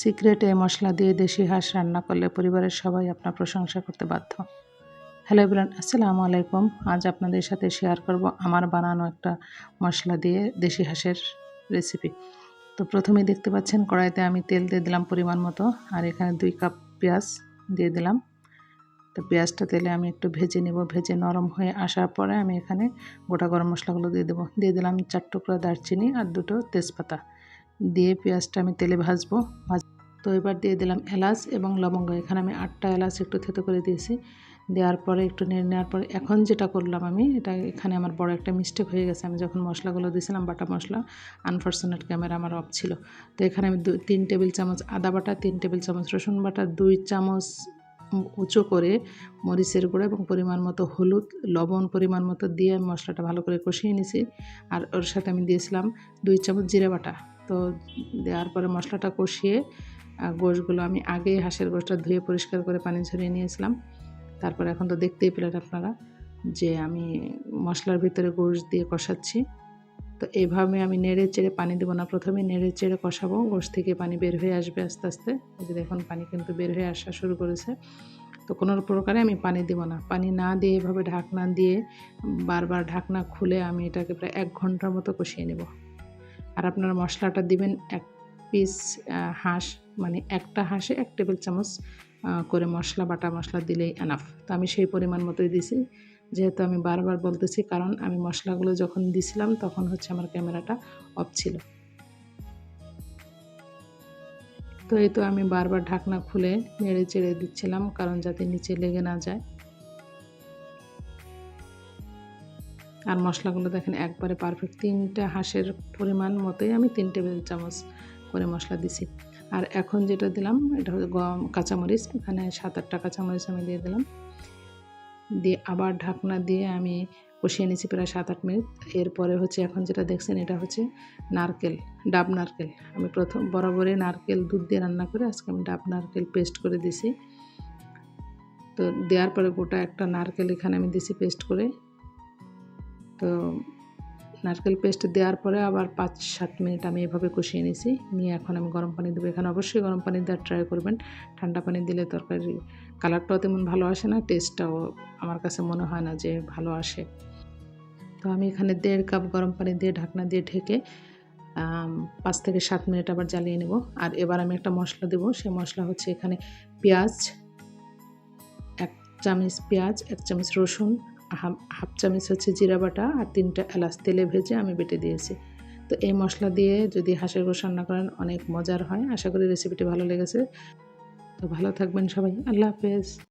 Secret এই মশলা দিয়ে দেশি হাঁস রান্না করলে পরিবারের সবাই আপনার প্রশংসা করতে বাধ্য। হ্যালো এভরিওয়ান, আসসালামু আলাইকুম। আজ আপনাদের সাথে শেয়ার করব আমার বানানো একটা মশলা দিয়ে দেশি হাঁসের রেসিপি। তো প্রথমেই দেখতে পাচ্ছেন কড়াইতে আমি তেল দিয়ে দিলাম পরিমাণ মতো, আর এখানে 2 কাপ পেঁয়াজ দিয়ে দিলাম। তো পেঁয়াজটা তেলে আমি একটু ভেজে নেব। ভেজে নরম হয়ে আসার পরে আমি এখানে গোটা গরম মশলাগুলো দিয়ে দেবো। দিয়ে দিলাম 4 টুকরা দারচিনি আর 2টো তেজপাতা। দিয়ে পেঁয়াজটা আমি তেলে ভাজবো। তো এবার দিয়ে দিলাম এলাচ এবং লবঙ্গ। এখানে আমি 8টা এলাচ একটু থেতো করে দিয়েছি। দেওয়ার পরে একটু নেড়ে নেওয়ার পরে এখন যেটা করলাম আমি, এখানে আমার বড় একটা মিস্টেক হয়ে গেছে। আমি যখন মশলাগুলো দিয়েছিলাম বাটা মশলা, আনফরচুনেট ক্যামেরা আমার অফ ছিল। তো এখানে আমি 3 টেবিল চামচ আদা বাটা, 3 টেবিল চামচ রসুন বাটা, 2 চামচ উঁচু করে মরিচের গুঁড়ো এবং পরিমাণ মতো হলুদ, লবণ পরিমাণ মতো দিয়ে আমি মশলাটা ভালো করে কষিয়ে নিয়েছি। আর ওর সাথে আমি দিয়েছিলাম 2 চামচ জিরে বাটা। তো দেওয়ার পরে মশলাটা কষিয়ে গোশগুলো আমি আগে হাঁসের গোশটা ধুয়ে পরিষ্কার করে পানি ঝরিয়ে নিয়েছিলাম। তারপর এখন তো দেখতেই পেলেন আপনারা যে আমি মশলার ভিতরে গোশ দিয়ে কষাচ্ছি। তো এইভাবে আমি নেড়ে চেড়ে পানি দেবো না, প্রথমে নেড়ে চেড়ে কষাবো। গোশ থেকে পানি বের হয়ে আসবে আস্তে আস্তে। এই যে দেখুন পানি কিন্তু বের হয়ে আসা শুরু করেছে। তো কোনো প্রকারে আমি পানি দেব না। পানি না দিয়ে এভাবে ঢাকনা দিয়ে বারবার ঢাকনা খুলে আমি এটাকে প্রায় 1 ঘন্টার মতো কষিয়ে নেব। আর আপনারা মশলাটা দিবেন 1 পিস হাঁস, মানে একটা হাঁসে 1 টেবিল চামচ করে মশলা, বাটা মশলা দিলেই এনাফ। তো আমি সেই পরিমাণ মতোই দিছি। যেহেতু আমি বারবার বলতেছি, কারণ আমি মশলাগুলো যখন দিছিলাম তখন হচ্ছে আমার ক্যামেরাটা অফ ছিল। তো এই তো আমি বারবার ঢাকনা খুলে নেড়ে চেড়ে দিচ্ছিলাম, কারণ যাতে নিচে লেগে না যায়। আর মশলাগুলো দেখেন একবারে পারফেক্ট। 3টা হাঁসের পরিমাণ মতোই আমি 3 টেবিল চামচ করে মশলা দিছি। আর এখন যেটা দিলাম এটা হচ্ছে কাঁচামরিচ। এখানে 7-8টা কাঁচামরিচ আমি দিয়ে দিলাম। দিয়ে আবার ঢাকনা দিয়ে আমি কষিয়ে নিয়েছি প্রায় 7-8 মিনিট। এরপরে হচ্ছে এখন যেটা দেখছেন এটা হচ্ছে নারকেল, ডাব নারকেল। আমি প্রথম বরাবরই নারকেল দুধ দিয়ে রান্না করে, আজকে আমি ডাব নারকেল পেস্ট করে দিছি। তো দেওয়ার পরে গোটা একটা নারকেল এখানে আমি দিছি পেস্ট করে। তো নারকেল পেস্ট দেওয়ার পরে আবার 5-7 মিনিট আমি এভাবে কষিয়ে নিয়েছি। নিয়ে এখন আমি গরম পানি দেবো। এখানে অবশ্যই গরম পানি দেওয়ার ট্রাই করবেন। ঠান্ডা পানি দিলে তরকারির কালারটাও তেমন ভালো আসে না, টেস্টটাও আমার কাছে মনে হয় না যে ভালো আসে। তো আমি এখানে 1.5 কাপ গরম পানি দিয়ে ঢাকনা দিয়ে ঢেকে 5 থেকে 7 মিনিট আবার জ্বালিয়ে নেব। আর এবার আমি একটা মশলা দেবো। সেই মশলা হচ্ছে এখানে পেঁয়াজ, 1 চামচ পেঁয়াজ, 1 চামচ রসুন, হাফ চামচ হচ্ছে জিরা বাটা আর 3টা এলাচ তেলে ভেজে আমি বেটে দিয়েছি। তো এই মশলা দিয়ে যদি হাঁসের গোশ রান্না করেন অনেক মজার হয়। আশা করি রেসিপিটি ভালো লেগেছে। তো ভালো থাকবেন সবাই। আল্লাহ হাফেজ।